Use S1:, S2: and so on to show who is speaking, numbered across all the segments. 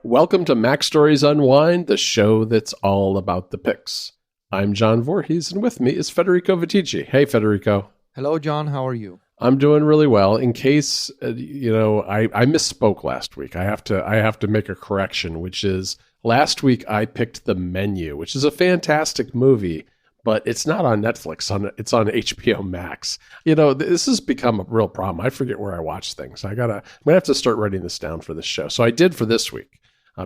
S1: Welcome to Mac Stories Unwind, the show that's all about the picks. I'm John Voorhees, and with me is Federico Viticci. Hey, Federico.
S2: Hello, John. How are you?
S1: I'm doing really well. In case I misspoke last week. I have to make a correction, which is last week I picked The Menu, which is a fantastic movie, but it's not on Netflix. It's on HBO Max. This has become a real problem. I forget where I watch things. I'm gonna have to start writing this down for this show. So I did for this week.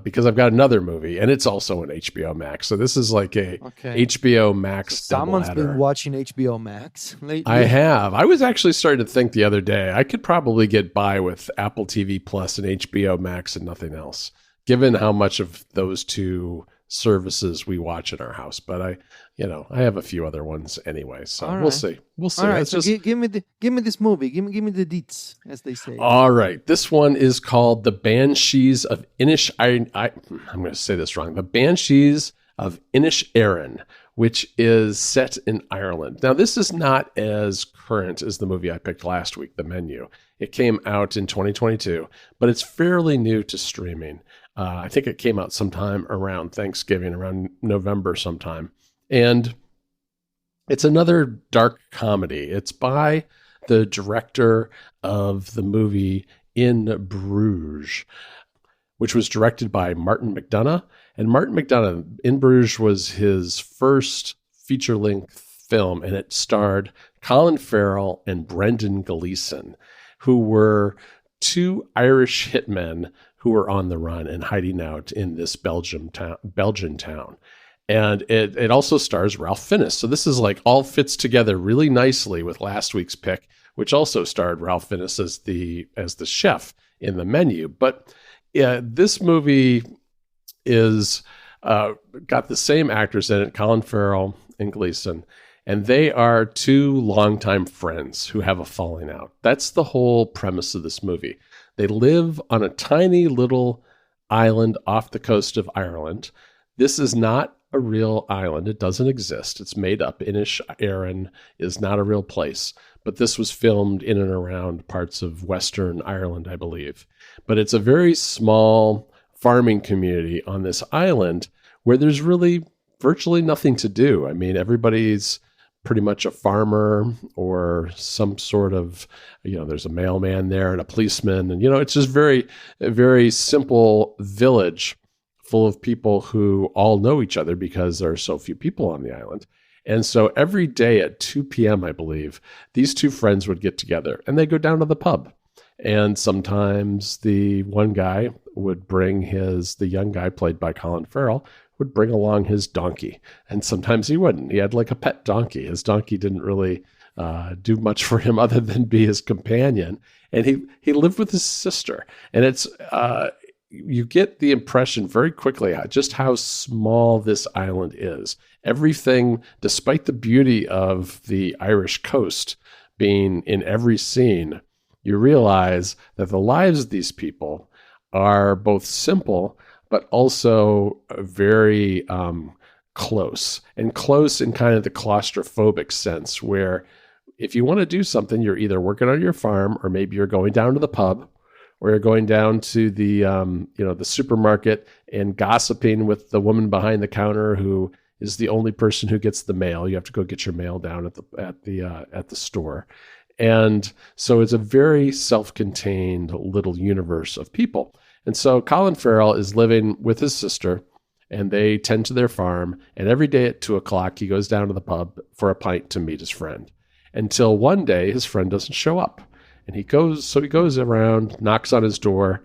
S1: Because I've got another movie, and it's also on HBO Max. So this is like a HBO Max
S2: Someone's
S1: doubleheader.
S2: been watching HBO Max lately.
S1: I have. I was actually starting to think the other day, I could probably get by with Apple TV Plus and HBO Max and nothing else, given how much of those two services we watch in our house. But I have a few other ones anyway. So We'll see.
S2: All right. So give me this movie. Give me the deets, as they say.
S1: All right. This one is called The Banshees of Inisherin. I'm going to say this wrong. The Banshees of Inisherin, which is set in Ireland. Now, this is not as current as the movie I picked last week, The Menu. It came out in 2022, but it's fairly new to streaming. I think it came out sometime around Thanksgiving, around November sometime. And it's another dark comedy. It's by the director of the movie In Bruges, which was directed by Martin McDonagh. And Martin McDonagh, In Bruges was his first feature-length film, and it starred Colin Farrell and Brendan Gleeson, who were two Irish hitmen who were on the run and hiding out in this Belgian town. And it also stars Ralph Fiennes. So this is like all fits together really nicely with last week's pick, which also starred Ralph Fiennes as the chef in The Menu. But this movie is got the same actors in it, Colin Farrell and Gleeson. And they are two longtime friends who have a falling out. That's the whole premise of this movie. They live on a tiny little island off the coast of Ireland. This is not a real island. It doesn't exist. It's made up. Inisherin is not a real place. But this was filmed in and around parts of Western Ireland, I believe. But it's a very small farming community on this island where there's really virtually nothing to do. I mean, everybody's pretty much a farmer or some sort of, there's a mailman there and a policeman. And, it's just a very simple village full of people who all know each other because there are so few people on the island. And so every day at 2 p.m., I believe, these two friends would get together and they go down to the pub. And sometimes the one guy would bring the young guy played by Colin Farrell, would bring along his donkey. And sometimes he wouldn't. He had like a pet donkey. His donkey didn't really do much for him other than be his companion. And he lived with his sister. And it's you get the impression very quickly just how small this island is. Everything, despite the beauty of the Irish coast being in every scene, you realize that the lives of these people are both simple but also very close in kind of the claustrophobic sense, where if you want to do something, you're either working on your farm or maybe you're going down to the pub or you're going down to the the supermarket and gossiping with the woman behind the counter who is the only person who gets the mail. You have to go get your mail down at the store. And so it's a very self-contained little universe of people. And so Colin Farrell is living with his sister, and they tend to their farm. And every day at 2:00, he goes down to the pub for a pint to meet his friend. Until one day, his friend doesn't show up. And he goes around, knocks on his door,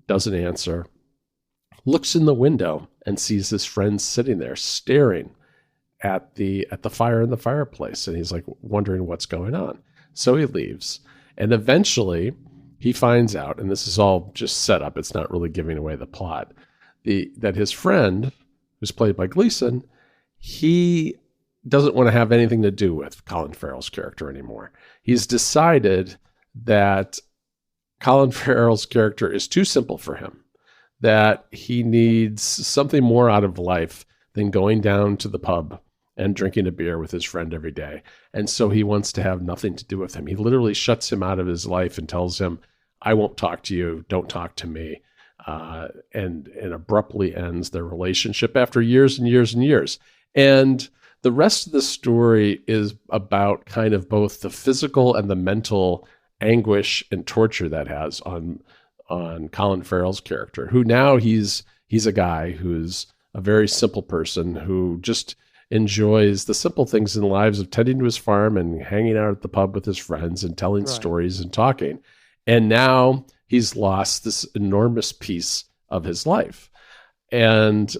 S1: doesn't answer, looks in the window and sees his friend sitting there staring at the fire in the fireplace. And he's like wondering what's going on. So he leaves. And eventually he finds out, and this is all just set up, it's not really giving away the plot, that his friend, who's played by Gleeson, he doesn't want to have anything to do with Colin Farrell's character anymore. He's decided that Colin Farrell's character is too simple for him, that he needs something more out of life than going down to the pub and drinking a beer with his friend every day. And so he wants to have nothing to do with him. He literally shuts him out of his life and tells him, I won't talk to you. Don't talk to me. and abruptly ends their relationship after years and years and years. And the rest of the story is about kind of both the physical and the mental anguish and torture that has on Colin Farrell's character, who now he's a guy who's a very simple person who just enjoys the simple things in the lives of tending to his farm and hanging out at the pub with his friends and telling stories and talking. And now he's lost this enormous piece of his life. And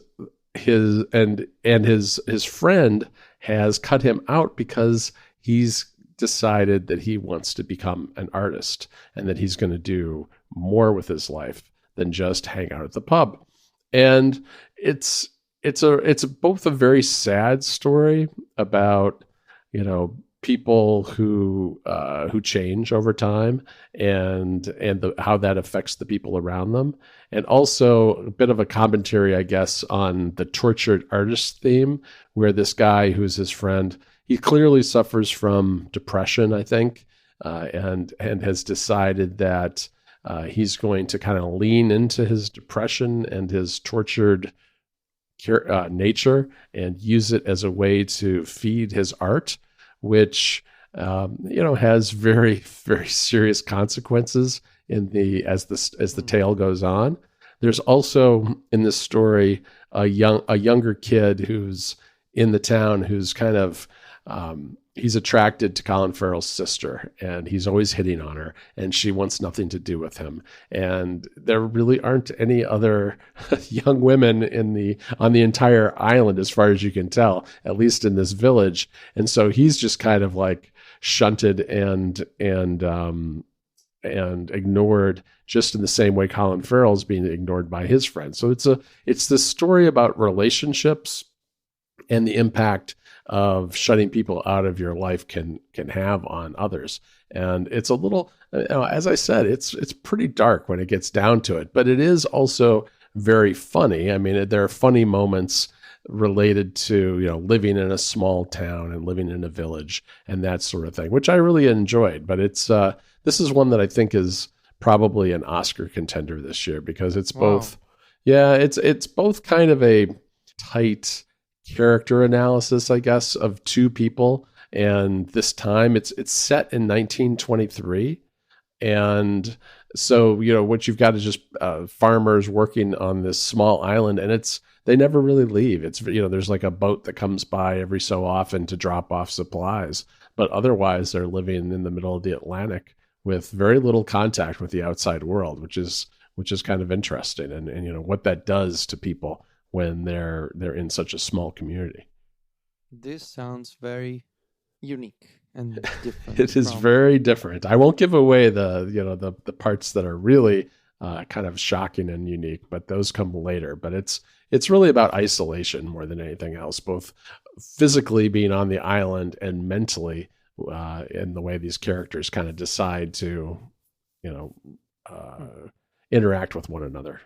S1: his friend has cut him out because he's decided that he wants to become an artist and that he's going to do more with his life than just hang out at the pub. And it's both a very sad story about, people who change over time and how that affects the people around them, and also a bit of a commentary, I guess, on the tortured artist theme, where this guy who's his friend, he clearly suffers from depression, I think, and has decided that he's going to kind of lean into his depression and his tortured nature and use it as a way to feed his art, which has very, very serious consequences as the tale goes on. There's also in this story a younger kid who's in the town who's kind of he's attracted to Colin Farrell's sister, and he's always hitting on her, and she wants nothing to do with him. And there really aren't any other young women on the entire island, as far as you can tell, at least in this village. And so he's just kind of like shunted and ignored, just in the same way Colin Farrell's being ignored by his friends. So it's this story about relationships and the impact of shutting people out of your life can have on others. And it's a little, as I said, it's pretty dark when it gets down to it, but it is also very funny. I mean, there are funny moments related to, living in a small town and living in a village and that sort of thing, which I really enjoyed. But this is one that I think is probably an Oscar contender this year, because it's both, it's both kind of a tight character analysis, I guess, of two people. And this time it's set in 1923. And so, what you've got is just farmers working on this small island, and they never really leave. It's, there's like a boat that comes by every so often to drop off supplies, but otherwise they're living in the middle of the Atlantic with very little contact with the outside world, which is kind of interesting. And what that does to people when they're in such a small community.
S2: This sounds very unique and different.
S1: It is very different. I won't give away the parts that are really kind of shocking and unique, but those come later. But it's really about isolation more than anything else, both physically being on the island and mentally in the way these characters kind of decide to, interact with one another.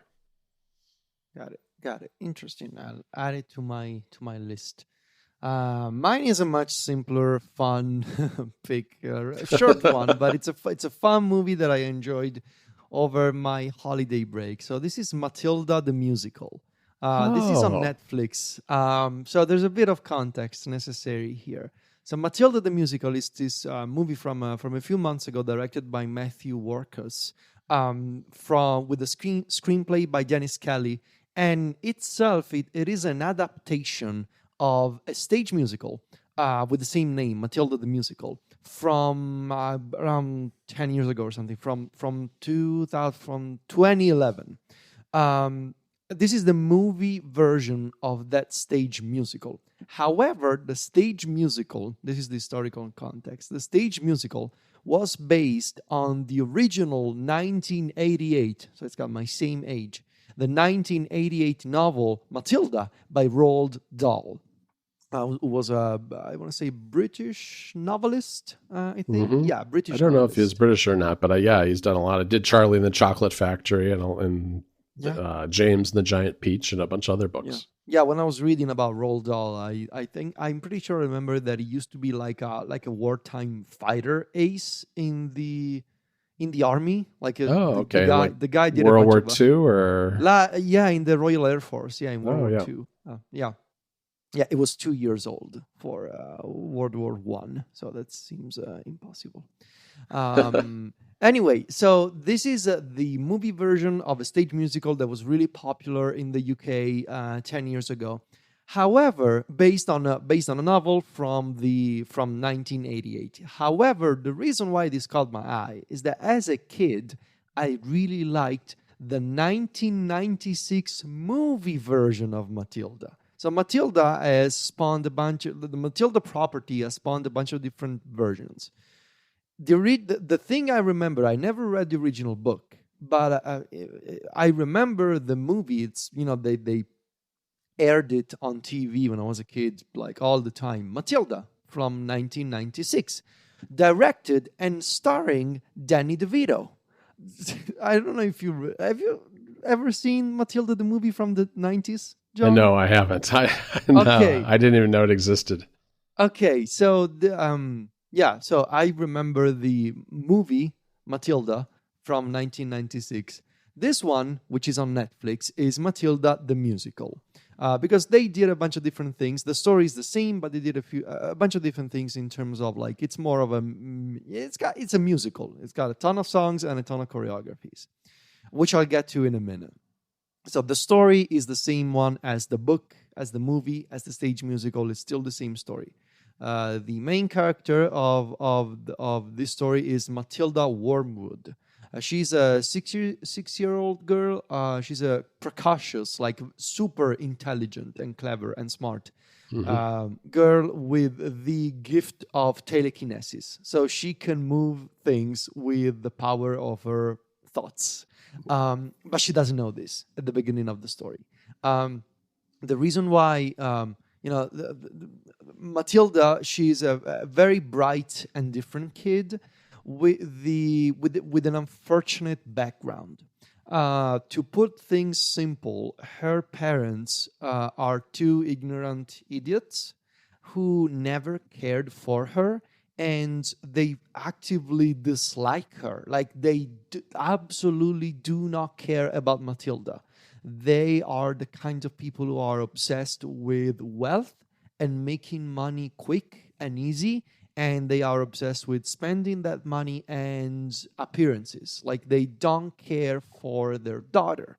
S2: Got it. Interesting. I'll add it to my list. Mine is a much simpler, fun pick, short one, but it's a fun movie that I enjoyed over my holiday break. So this is Matilda the musical. This is on Netflix. So there's a bit of context necessary here. So Matilda the musical is this movie from a few months ago, directed by Matthew Warchus, with a screenplay by Dennis Kelly. And itself, it is an adaptation of a stage musical with the same name, Matilda the Musical, from around 10 years ago or something, from 2011. This is the movie version of that stage musical. However, the stage musical, this is the historical context, the stage musical was based on the original 1988, so it's got my same age, the 1988 novel Matilda by Roald Dahl, who was I want to say British novelist, I think. Mm-hmm. Yeah, British.
S1: I don't
S2: novelist.
S1: know if he's British or not, but he's done a lot did Charlie and the Chocolate Factory and James and the Giant Peach and a bunch of other books.
S2: Yeah, when I was reading about Roald Dahl, I'm pretty sure I remember that he used to be like a wartime fighter ace in the in the army. Like
S1: Oh, okay. Like
S2: the guy did a
S1: World
S2: bunch
S1: War
S2: of
S1: II or?
S2: yeah, in the Royal Air Force. Yeah, in World
S1: Oh,
S2: War
S1: yeah.
S2: II. Yeah. Yeah, it was 2 years old for World War One, so that seems impossible. Anyway, so this is the movie version of a stage musical that was really popular in the UK 10 years ago. However, based on a novel from 1988. However, the reason why this caught my eye is that as a kid, I really liked the 1996 movie version of Matilda. So Matilda has spawned the Matilda property has spawned a bunch of different versions. The thing I remember, I never read the original book, but I remember the movie. It's they aired it on TV when I was a kid, like all the time. Matilda from 1996, directed and starring Danny DeVito. I don't know if have you ever seen Matilda the movie from the 90s, John?
S1: No, I haven't. No,
S2: Okay.
S1: I didn't even know it existed.
S2: Okay, so so I remember the movie Matilda from 1996. This one, which is on Netflix, is Matilda the musical. Because they did a bunch of different things. The story is the same, but they did a bunch of different things in terms of like it's more of it's a musical. It's got a ton of songs and a ton of choreographies, which I'll get to in a minute. So the story is the same one as the book, as the movie, as the stage musical. It's still the same story. The main character of this story is Matilda Wormwood. She's a 6-year-old girl. She's a precocious, like super intelligent and clever and smart girl with the gift of telekinesis. So she can move things with the power of her thoughts. But she doesn't know this at the beginning of the story. The reason why Matilda, she's a very bright and different kid with an unfortunate background. To put things simple, her parents are two ignorant idiots who never cared for her, and they actively dislike her. Like they absolutely do not care about Matilda. They are the kind of people who are obsessed with wealth and making money quick and easy, and they are obsessed with spending that money and appearances. Like they don't care for their daughter.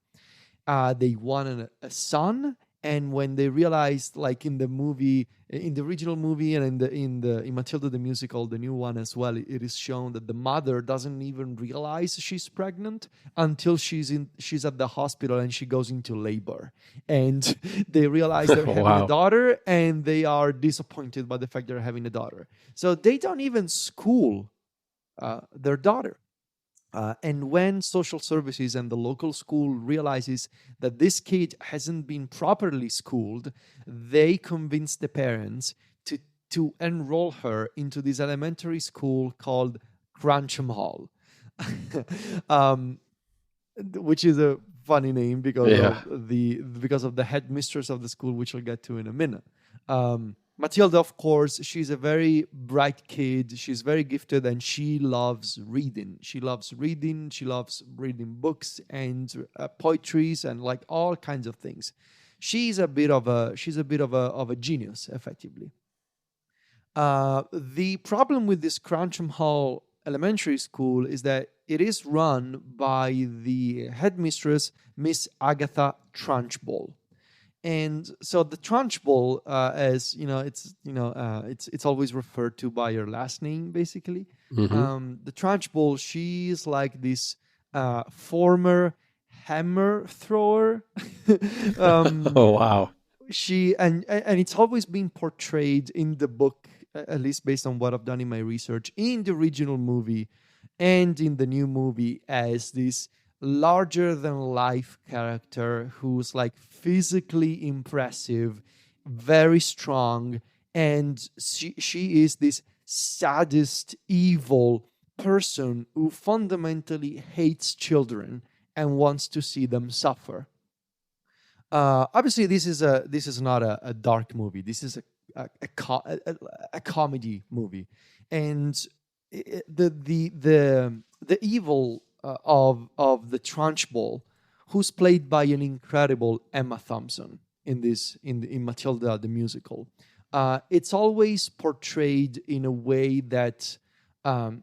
S2: They wanted a son, and when they realized, like in the movie, in the original movie, and in Matilda the musical, the new one as well, it is shown that the mother doesn't even realize she's pregnant until she's at the hospital and she goes into labor, and they realize they're having
S1: Wow.
S2: a daughter, and they are disappointed by the fact they're having a daughter. So they don't even school their daughter. And when social services and the local school realizes that this kid hasn't been properly schooled, they convince the parents to enroll her into this elementary school called Crancham Hall, which is a funny name because of the headmistress of the school, which I'll get to in a minute. Matilda, of course, she's a very bright kid. She's very gifted, and she loves reading. She loves reading books and poetries and like all kinds of things. She's a bit of a genius, effectively. The problem with this Crancham Hall Elementary School is that it is run by the headmistress, Miss Agatha Trunchbull. And so the Trunchbull, as you know, it's always referred to by her last name, basically. The Trunchbull, she's like this former hammer thrower.
S1: Oh, wow.
S2: She and it's always been portrayed in the book, at least based on what I've done in my research, in the original movie and in the new movie, as this larger than life character who's like physically impressive, very strong, and she is this sadist, evil person who fundamentally hates children and wants to see them suffer. Obviously, this is not a dark movie. This is a comedy movie, and the evil of the Trunchbull, who's played by an incredible Emma Thompson in in Matilda the musical. It's always portrayed in a way that um,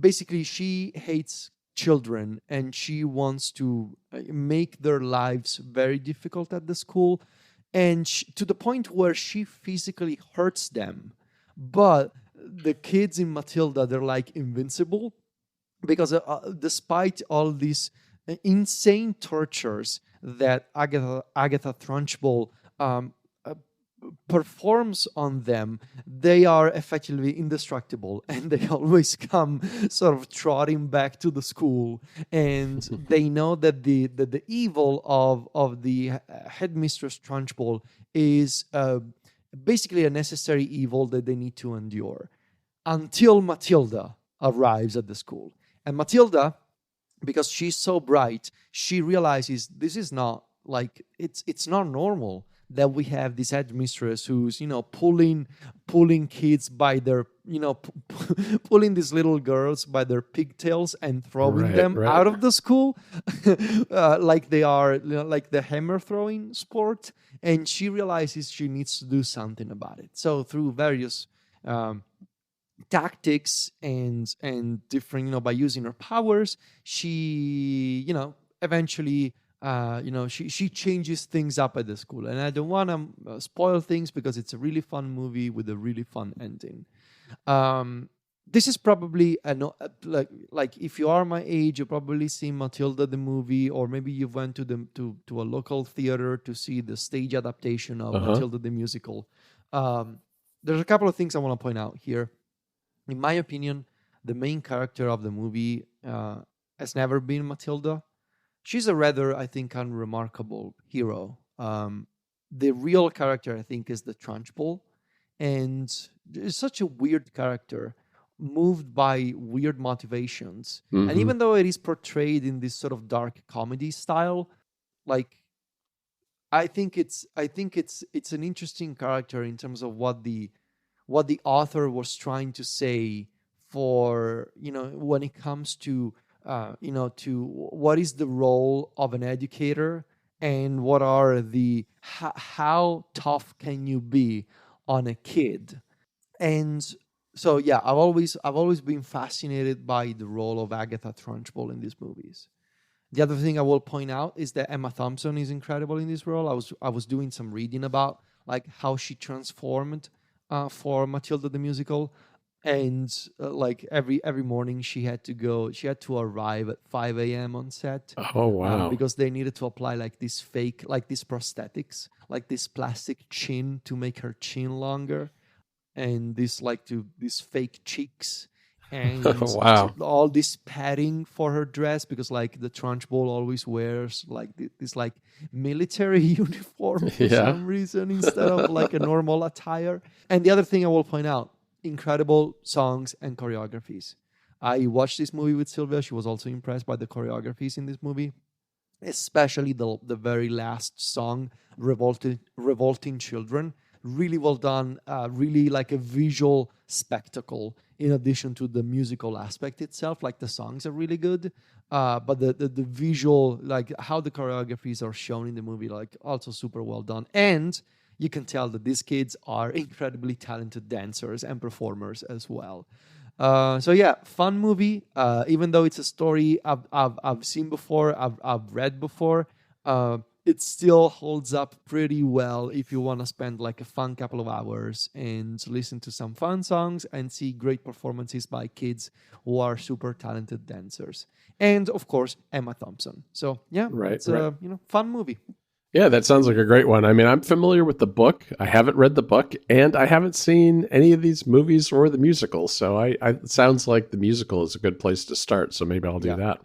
S2: basically she hates children and she wants to make their lives very difficult at the school, and to the point where she physically hurts them. But the kids in Matilda, they're like invincible because despite all these insane tortures that Agatha Trunchbull um, uh, performs on them, they are effectively indestructible, and they always come sort of trotting back to the school. And they know that the evil of the headmistress Trunchbull is basically a necessary evil that they need to endure until Matilda arrives at the school. And Matilda, because she's so bright, she realizes this is not like it's not normal that we have this headmistress who's pulling kids by their pulling these little girls by their pigtails and throwing them
S1: Right.
S2: out of the school like they are like the hammer throwing sport. And she realizes she needs to do something about it. So through various tactics and different, by using her powers, she eventually she changes things up at the school. And I don't want to spoil things because it's a really fun movie with a really fun ending. This is probably like if you are my age, you probably seen Matilda the movie, or maybe you went to a local theater to see the stage adaptation of Matilda the musical. There's a couple of things I want to point out here. In my opinion, the main character of the movie has never been Matilda. She's a rather, I think, unremarkable hero. The real character, I think, is the Trunchbull, and it's such a weird character, moved by weird motivations.
S1: Mm-hmm.
S2: And even though it is portrayed in this sort of dark comedy style, like I think it's an interesting character in terms of what the author was trying to say, for when it comes to to what is the role of an educator, and what are the how tough can you be on a kid. And so yeah, I've always been fascinated by the role of Agatha Trunchbull in these movies. The other thing I will point out is that Emma Thompson is incredible in this role. I was doing some reading about like how she transformed for Matilda the musical, and like every morning she had to arrive at 5 a.m. on set.
S1: Oh wow!
S2: Because they needed to apply like these prosthetics, like this plastic chin to make her chin longer, and these fake cheeks, and
S1: wow.
S2: all this padding for her dress, because like the Trunchbull always wears like this like military uniform for some reason instead of like a normal attire. And the other thing I will point out, incredible songs and choreographies. I watched this movie with Sylvia. She was also impressed by the choreographies in this movie, especially the very last song, Revolting Children. Really well done, really like a visual spectacle in addition to the musical aspect itself. Like the songs are really good, but the visual, like how the choreographies are shown in the movie, like also super well done. And you can tell that these kids are incredibly talented dancers and performers as well. So yeah, fun movie. Even though it's a story I've seen before, I've read before, it still holds up pretty well if you want to spend like a fun couple of hours and listen to some fun songs and see great performances by kids who are super talented dancers. And of course, Emma Thompson. So yeah, it's a fun movie.
S1: Yeah, that sounds like a great one. I mean, I'm familiar with the book. I haven't read the book, and I haven't seen any of these movies or the musical. So it sounds like the musical is a good place to start. So maybe I'll do that.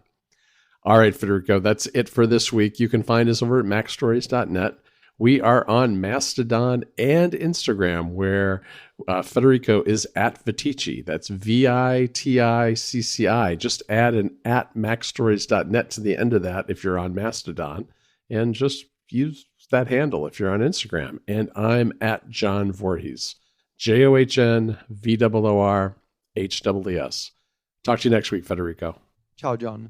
S1: All right, Federico, that's it for this week. You can find us over at macstories.net. We are on Mastodon and Instagram, where Federico is at Viticci. That's VITICCI. Just add an at macstories.net to the end of that if you're on Mastodon, and just use that handle if you're on Instagram. And I'm at John Voorhees, JohnVoor. HWS. Talk to you next week, Federico.
S2: Ciao, John.